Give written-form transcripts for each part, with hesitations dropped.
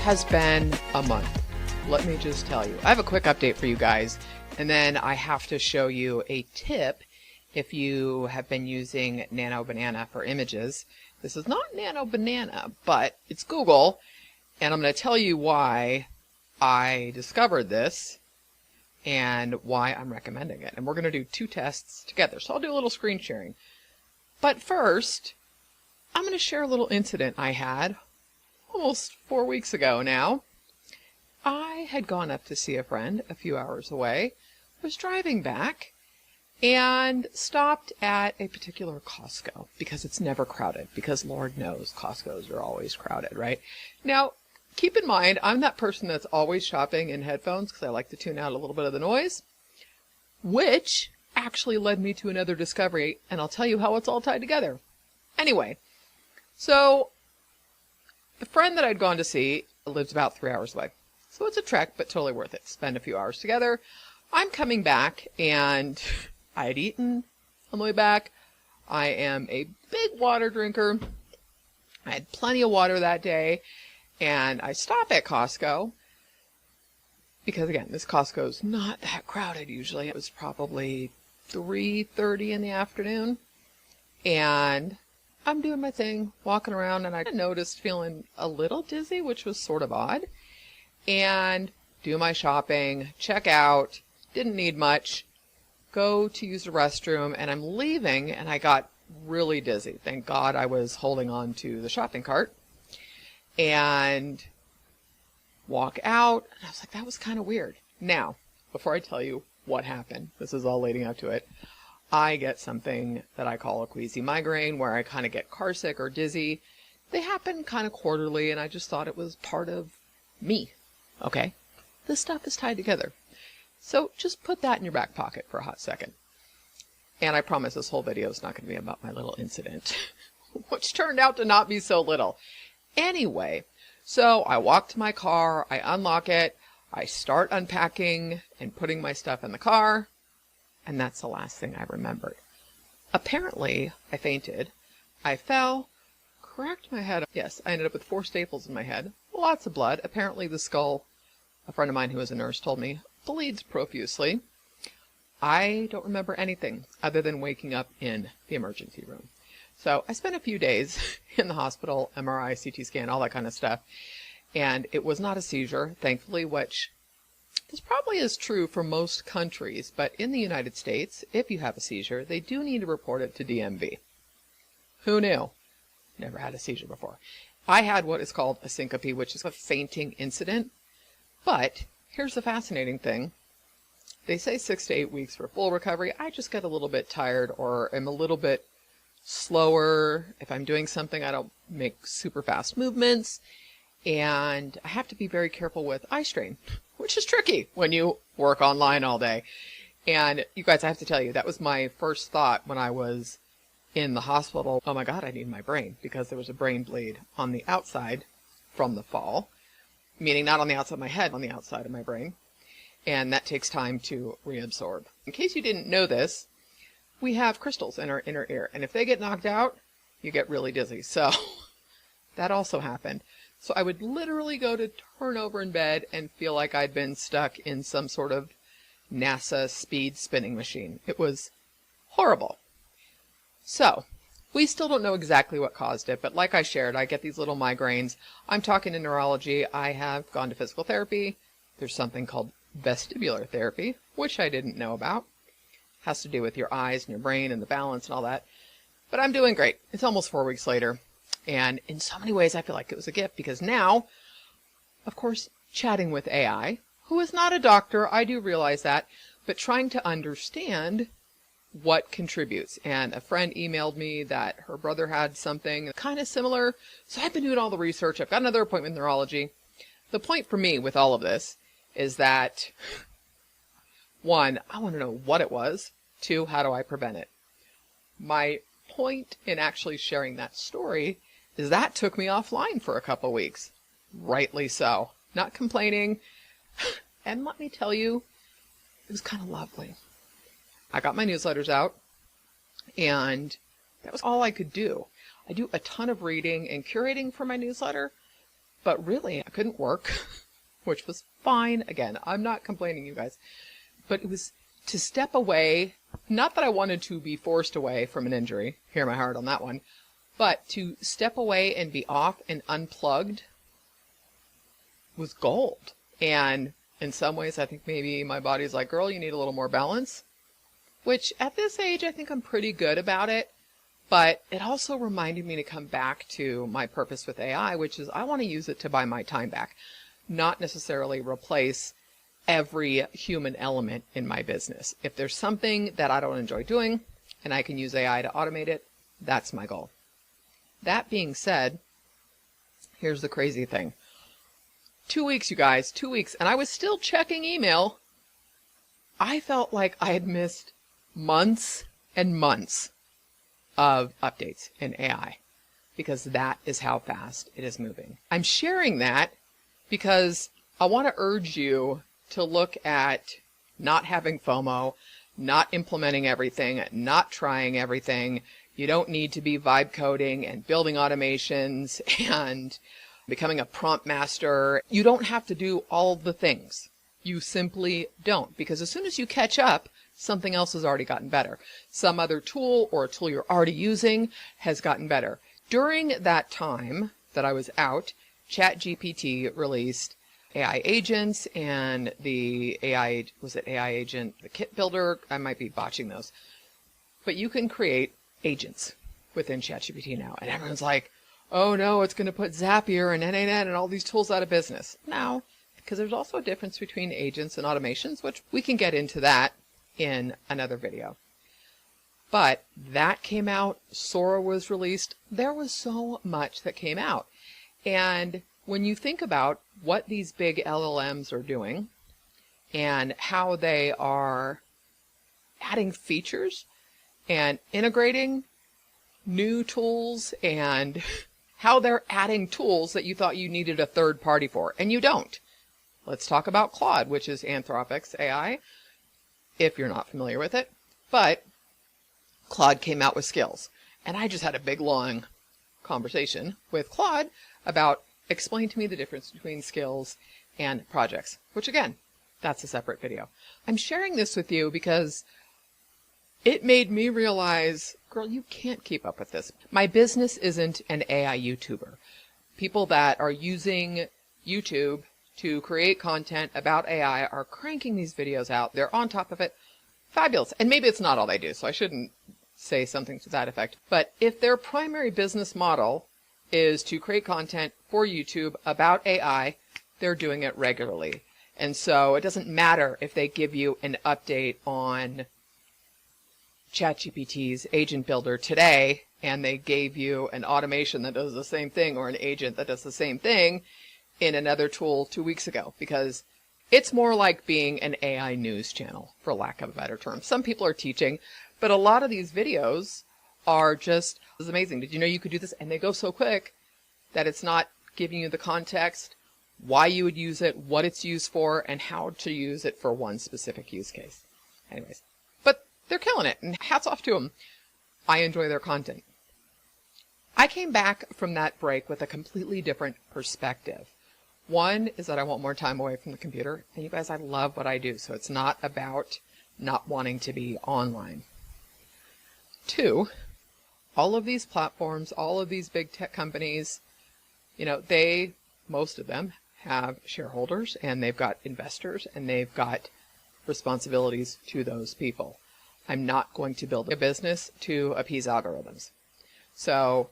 has been a month. Let me just tell you. I have a quick update for you guys, and then I have to show you a tip if you have been using Nano Banana for images. This is not Nano Banana, but it's Google, and I'm going to tell you why I discovered this and why I'm recommending it. And we're going to do two tests together, so I'll do a little screen sharing. But first, I'm going to share a little incident I had almost 4 weeks ago now. I had gone up to see a friend a few hours away, was driving back, and stopped at a particular Costco because it's never crowded, because Lord knows Costco's are always crowded, right? Now, keep in mind, I'm that person that's always shopping in headphones because I like to tune out a little bit of the noise, which actually led me to another discovery, and I'll tell you how it's all tied together. Anyway, so the friend that I'd gone to see lives about 3 hours away. So it's a trek, but totally worth it. Spend a few hours together. I'm coming back, and I had eaten on the way back. I am a big water drinker. I had plenty of water that day, and I stop at Costco because, again, this Costco's not that crowded usually. It was probably 3:30 in the afternoon, and I'm doing my thing, walking around, and I noticed feeling a little dizzy, which was sort of odd, and do my shopping, check out, didn't need much, go to use the restroom, and I'm leaving, and I got really dizzy. Thank God I was holding on to the shopping cart, and walk out, and I was like, that was kind of weird. Now, before I tell you what happened, this is all leading up to it, I get something that I call a queasy migraine, where I kind of get car sick or dizzy. They happen kind of quarterly, and I just thought it was part of me. Okay? This stuff is tied together. So just put that in your back pocket for a hot second. And I promise this whole video is not going to be about my little incident, which turned out to not be so little. Anyway, so I walk to my car, I unlock it, I start unpacking and putting my stuff in the car, and that's the last thing I remembered. Apparently, I fainted. I fell, cracked my head. Yes, I ended up with 4 staples in my head. Lots of blood. Apparently the skull, a friend of mine who is a nurse told me, bleeds profusely. I don't remember anything other than waking up in the emergency room. So I spent a few days in the hospital, MRI, CT scan, all that kind of stuff. And it was not a seizure, thankfully, which this probably is true for most countries, but in the United States, if you have a seizure, they do need to report it to DMV. Who knew? Never had a seizure before. I had what is called a syncope, which is a fainting incident. But here's the fascinating thing. They say 6 to 8 weeks for full recovery. I just get a little bit tired, or am a little bit slower. If I'm doing something, I don't make super fast movements. And I have to be very careful with eye strain, which is tricky when you work online all day. And you guys, I have to tell you, that was my first thought when I was in the hospital. Oh my God, I need my brain, because there was a brain bleed on the outside from the fall, meaning not on the outside of my head, on the outside of my brain. And that takes time to reabsorb. In case you didn't know this, we have crystals in our inner ear, and if they get knocked out, you get really dizzy. So that also happened. So I would literally go to turn over in bed and feel like I'd been stuck in some sort of NASA speed spinning machine. It was horrible. So we still don't know exactly what caused it, but like I shared, I get these little migraines. I'm talking to neurology. I have gone to physical therapy. There's something called vestibular therapy, which I didn't know about. It has to do with your eyes and your brain and the balance and all that. But I'm doing great. It's almost 4 weeks later. And in so many ways, I feel like it was a gift, because now, of course, chatting with AI, who is not a doctor, I do realize that, but trying to understand what contributes. And a friend emailed me that her brother had something kind of similar. So I've been doing all the research. I've got another appointment with neurology. The point for me with all of this is that, 1, I want to know what it was. 2, how do I prevent it? My point in actually sharing that story is that took me offline for a couple weeks. Rightly so. Not complaining. And let me tell you, it was kind of lovely. I got my newsletters out, and that was all I could do. I do a ton of reading and curating for my newsletter, but really I couldn't work, which was fine. Again, I'm not complaining, you guys, but it was to step away, not that I wanted to be forced away from an injury, hear my heart on that one, but to step away and be off and unplugged was gold. And in some ways, I think maybe my body's like, girl, you need a little more balance, which at this age, I think I'm pretty good about it. But it also reminded me to come back to my purpose with AI, which is I want to use it to buy my time back, not necessarily replace every human element in my business. If there's something that I don't enjoy doing and I can use AI to automate it, that's my goal. That being said, here's the crazy thing. 2 weeks, you guys, 2 weeks, and I was still checking email. I felt like I had missed months and months of updates in AI because that is how fast it is moving. I'm sharing that because I want to urge you to look at not having FOMO, not implementing everything, not trying everything. You don't need to be vibe coding and building automations and becoming a prompt master. You don't have to do all the things. You simply don't, because as soon as you catch up, something else has already gotten better. Some other tool or a tool you're already using has gotten better. During that time that I was out, ChatGPT released AI agents and the AI, was it AI agent, the kit builder? I might be botching those. But you can create agents within ChatGPT now. And everyone's like, oh no, it's going to put Zapier and N8N and all these tools out of business. No, because there's also a difference between agents and automations, which we can get into that in another video. But that came out, Sora was released. There was so much that came out. And when you think about what these big LLMs are doing and how they are adding features and integrating new tools and how they're adding tools that you thought you needed a third party for, and you don't. Let's talk about Claude, which is Anthropic's AI, if you're not familiar with it. But Claude came out with skills, and I just had a big, long conversation with Claude about explain to me the difference between skills and projects, which again, that's a separate video. I'm sharing this with you because it made me realize, girl, you can't keep up with this. My business isn't an AI YouTuber. People that are using YouTube to create content about AI are cranking these videos out. They're on top of it. Fabulous. And maybe it's not all they do, so I shouldn't say something to that effect. But if their primary business model is to create content for YouTube about AI, they're doing it regularly. And so it doesn't matter if they give you an update on ChatGPT's agent builder today, and they gave you an automation that does the same thing or an agent that does the same thing in another tool 2 weeks ago, because it's more like being an AI news channel, for lack of a better term. Some people are teaching, but a lot of these videos are just, this is amazing. Did you know you could do this? And they go so quick that it's not giving you the context, why you would use it, what it's used for, and how to use it for one specific use case. Anyways, but they're killing it, and hats off to them. I enjoy their content. I came back from that break with a completely different perspective. One is that I want more time away from the computer, and you guys, I love what I do, so it's not about not wanting to be online. Two, all of these platforms, all of these big tech companies, you know, most of them have shareholders, and they've got investors, and they've got responsibilities to those people. I'm not going to build a business to appease algorithms. So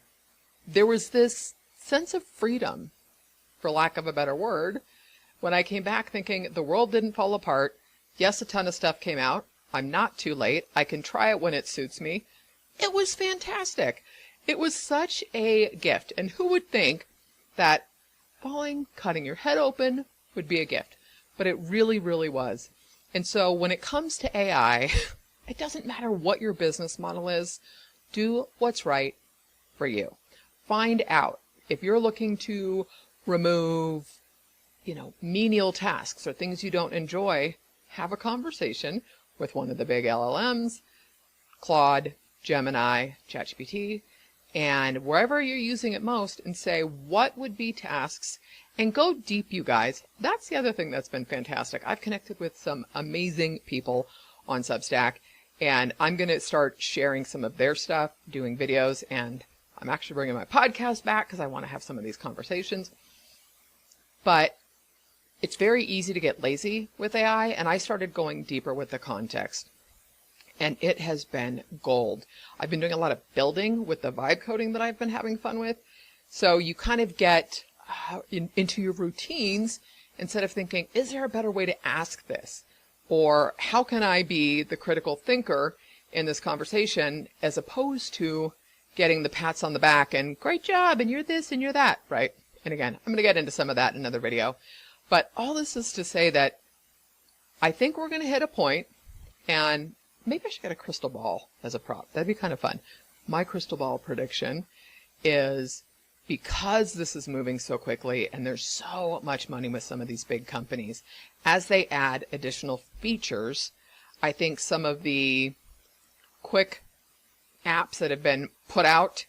there was this sense of freedom, for lack of a better word, when I came back thinking the world didn't fall apart. Yes, a ton of stuff came out. I'm not too late. I can try it when it suits me. It was fantastic. It was such a gift. And who would think that falling, cutting your head open would be a gift? But it really, really was. And so when it comes to AI, it doesn't matter what your business model is. Do what's right for you. Find out if you're looking to remove, menial tasks or things you don't enjoy. Have a conversation with one of the big LLMs, Claude, Gemini, ChatGPT, and wherever you're using it most, and say, what would be tasks And go deep, you guys. That's the other thing that's been fantastic. I've connected with some amazing people on Substack, and I'm going to start sharing some of their stuff, doing videos, and I'm actually bringing my podcast back because I want to have some of these conversations. But it's very easy to get lazy with AI, and I started going deeper with the context. And it has been gold. I've been doing a lot of building with the vibe coding that I've been having fun with. So you kind of get into your routines instead of thinking, is there a better way to ask this? Or how can I be the critical thinker in this conversation, as opposed to getting the pats on the back and great job and you're this and you're that, right? And again, I'm going to get into some of that in another video. But all this is to say that I think we're going to hit a point, and maybe I should get a crystal ball as a prop. That'd be kind of fun. My crystal ball prediction is, because this is moving so quickly and there's so much money with some of these big companies, as they add additional features, I think some of the quick apps that have been put out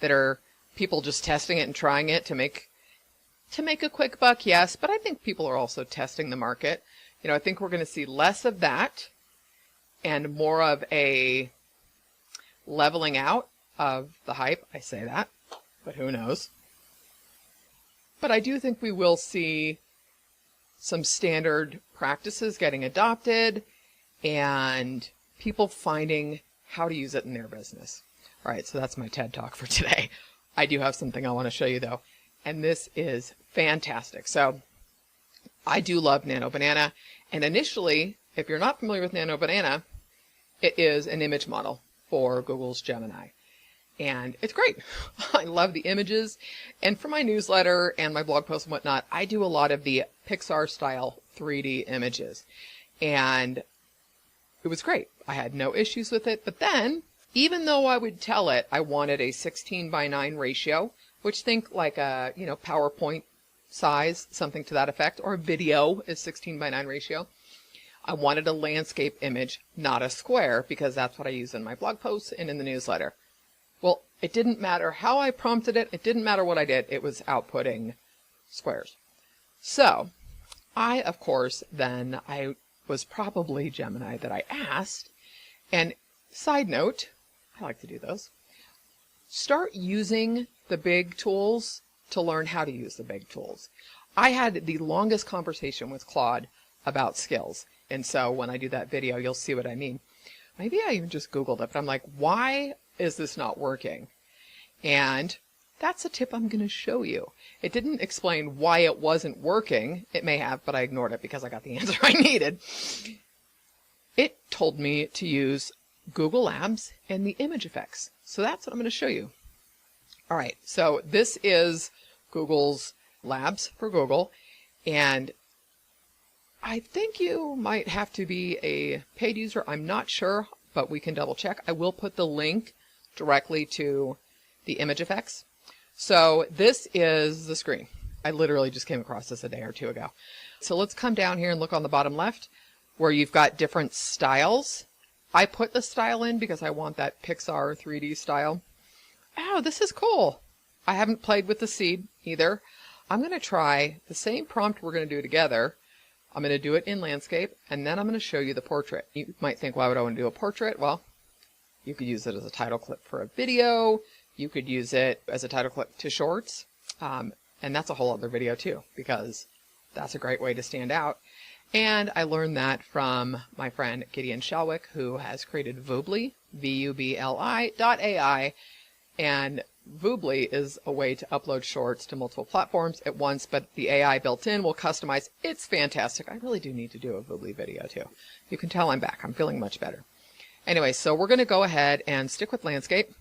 that are people just testing it and trying it to make a quick buck, yes, but I think people are also testing the market. You know, I think we're going to see less of that and more of a leveling out of the hype. I say that, but who knows? But I do think we will see some standard practices getting adopted and people finding how to use it in their business. All right, so that's my TED Talk for today. I do have something I want to show you though, and this is fantastic. So I do love Nano Banana, and initially, if you're not familiar with Nano Banana, it is an image model for Google's Gemini. And it's great. I love the images. And for my newsletter and my blog posts and whatnot, I do a lot of the Pixar style 3D images. And it was great. I had no issues with it. But then, even though I would tell it I wanted a 16:9 ratio, which think like a, PowerPoint size, something to that effect, or a video is 16:9 ratio. I wanted a landscape image, not a square, because that's what I use in my blog posts and in the newsletter. Well, it didn't matter how I prompted it. It didn't matter what I did. It was outputting squares. So I, of course, then I was probably Gemini that I asked. And side note, I like to do those. Start using the big tools to learn how to use the big tools. I had the longest conversation with Claude about skills. And so when I do that video, you'll see what I mean. Maybe I even just Googled it, but I'm like, why is this not working? And that's a tip I'm going to show you. It didn't explain why it wasn't working. It may have, but I ignored it because I got the answer I needed. It told me to use Google Labs and the ImageFX. So that's what I'm going to show you. All right, so this is Google's Labs for Google, and I think you might have to be a paid user. I'm not sure, but we can double check. I will put the link directly to the ImageFX. So this is the screen. I literally just came across this a day or two ago. So let's come down here and look on the bottom left where you've got different styles. I put the style in because I want that Pixar 3D style. Oh, this is cool. I haven't played with the seed either. I'm going to try the same prompt we're going to do together. I'm going to do it in landscape, and then I'm going to show you the portrait. You might think, why would I want to do a portrait? Well, you could use it as a title clip for a video. You could use it as a title clip to shorts. And that's a whole other video too, because that's a great way to stand out. And I learned that from my friend Gideon Shalwick, who has created Voobly, VUBLI.ai. And Voobly is a way to upload shorts to multiple platforms at once, but the AI built in will customize. It's fantastic. I really do need to do a Voobly video too. You can tell I'm back. I'm feeling much better. Anyway, so we're going to go ahead and stick with landscape.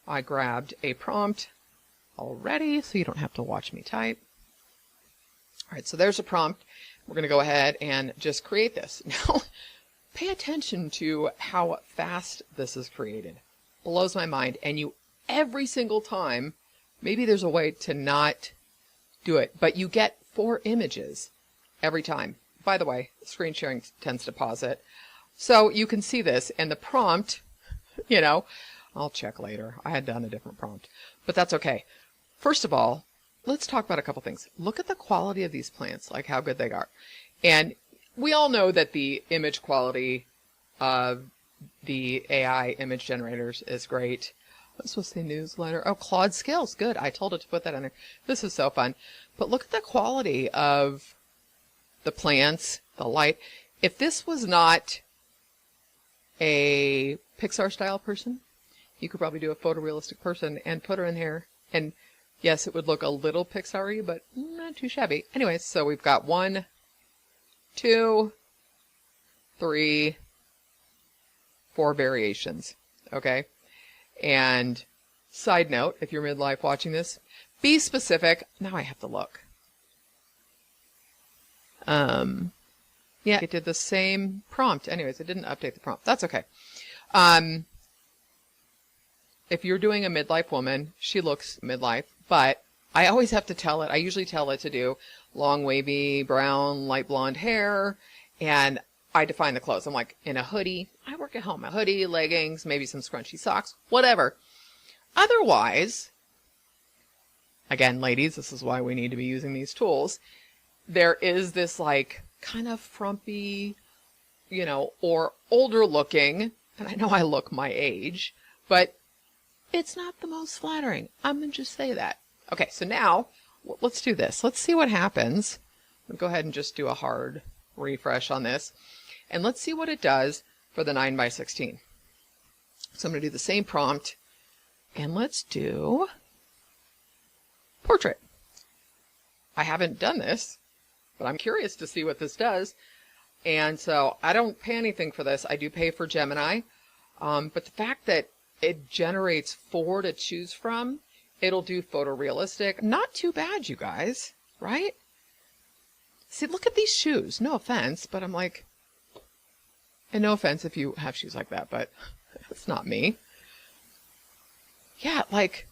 I grabbed a prompt already, so you don't have to watch me type. All right, so there's a prompt. We're going to go ahead and just create this. Now, pay attention to how fast this is created. Blows my mind. And you, every single time, maybe there's a way to not do it, but you get 4 images every time. By the way, screen sharing tends to pause it. So you can see this, and the prompt, I'll check later. I had done a different prompt, but that's okay. First of all, let's talk about a couple things. Look at the quality of these plants, like how good they are. And we all know that the image quality of the AI image generators is great. What's supposed to say newsletter? Oh, Claude Skills. Good. I told it to put that in there. This is so fun. But look at the quality of the plants, the light. If this was not a Pixar style person, you could probably do a photorealistic person and put her in here. And yes, it would look a little Pixar-y, but not too shabby. Anyways, so we've got 1, 2, 3, 4 variations. Okay. And side note, if you're midlife watching this, be specific. Now I have to look. Yeah, it did the same prompt. Anyways, it didn't update the prompt. That's okay. If you're doing a midlife woman, she looks midlife, but I always have to tell it. I usually tell it to do long, wavy, brown, light blonde hair, and I define the clothes. I'm like, in a hoodie. I work at home. A hoodie, leggings, maybe some scrunchy socks, whatever. Otherwise, again, ladies, this is why we need to be using these tools. There is this like kind of frumpy, you know, or older looking, and I know I look my age, but it's not the most flattering. I'm going to just say that. Okay, so now let's do this. Let's see what happens. I'll go ahead and just do a hard refresh on this. And let's see what it does for the 9x16. So I'm going to do the same prompt. And let's do portrait. I haven't done this, but I'm curious to see what this does. And so I don't pay anything for this. I do pay for Gemini. But the fact that it generates 4 to choose from, it'll do photorealistic. Not too bad, you guys, right? See, look at these shoes. No offense, but I'm like, and no offense if you have shoes like that, but it's not me. Yeah, like,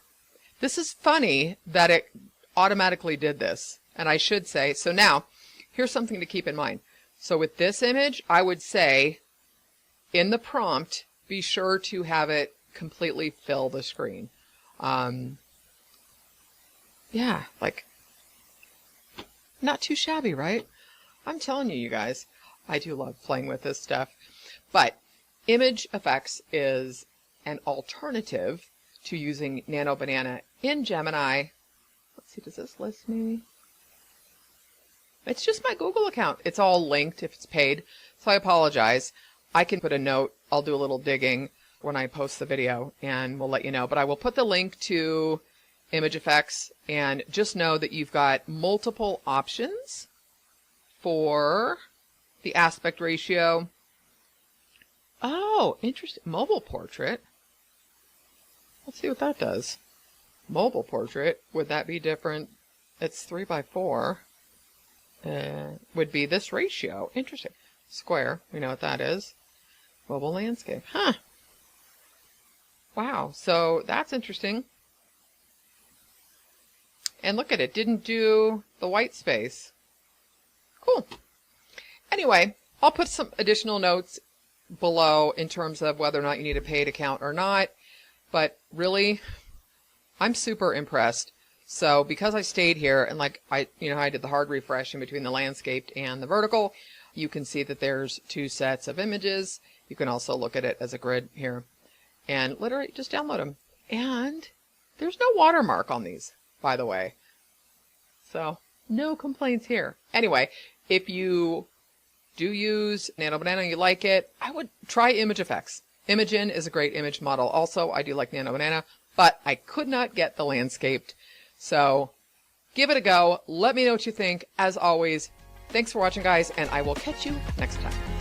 this is funny that it automatically did this. And I should say, so now, here's something to keep in mind. So with this image, I would say, in the prompt, be sure to have it completely fill the screen. Yeah, like, not too shabby, right? I'm telling you, you guys, I do love playing with this stuff. But ImageFX is an alternative to using Nano Banana in Gemini. Let's see, does this list me? It's just my Google account. It's all linked if it's paid, so I apologize. I can put a note. I'll do a little digging when I post the video, and we'll let you know. But I will put the link to ImageFX, and just know that you've got multiple options for the aspect ratio. Oh, interesting. Mobile portrait. Let's see what that does. Mobile portrait, would that be different? It's 3x4. Would be this ratio. Interesting. Square, we know what that is. Mobile landscape. Huh. Wow, so that's interesting. And look at it, didn't do the white space. Cool. Anyway, I'll put some additional notes below in terms of whether or not you need a paid account or not. But really, I'm super impressed. So because I stayed here and like I did the hard refresh in between the landscaped and the vertical, you can see that there's 2 sets of images. You can also look at it as a grid here and literally just download them. And there's no watermark on these, by the way. So no complaints here. Anyway, if you do use Nano Banana and you like it, I would try ImageFX. Imagen is a great image model. Also, I do like Nano Banana, but I could not get the landscaped. So give it a go. Let me know what you think. As always, thanks for watching, guys, and I will catch you next time.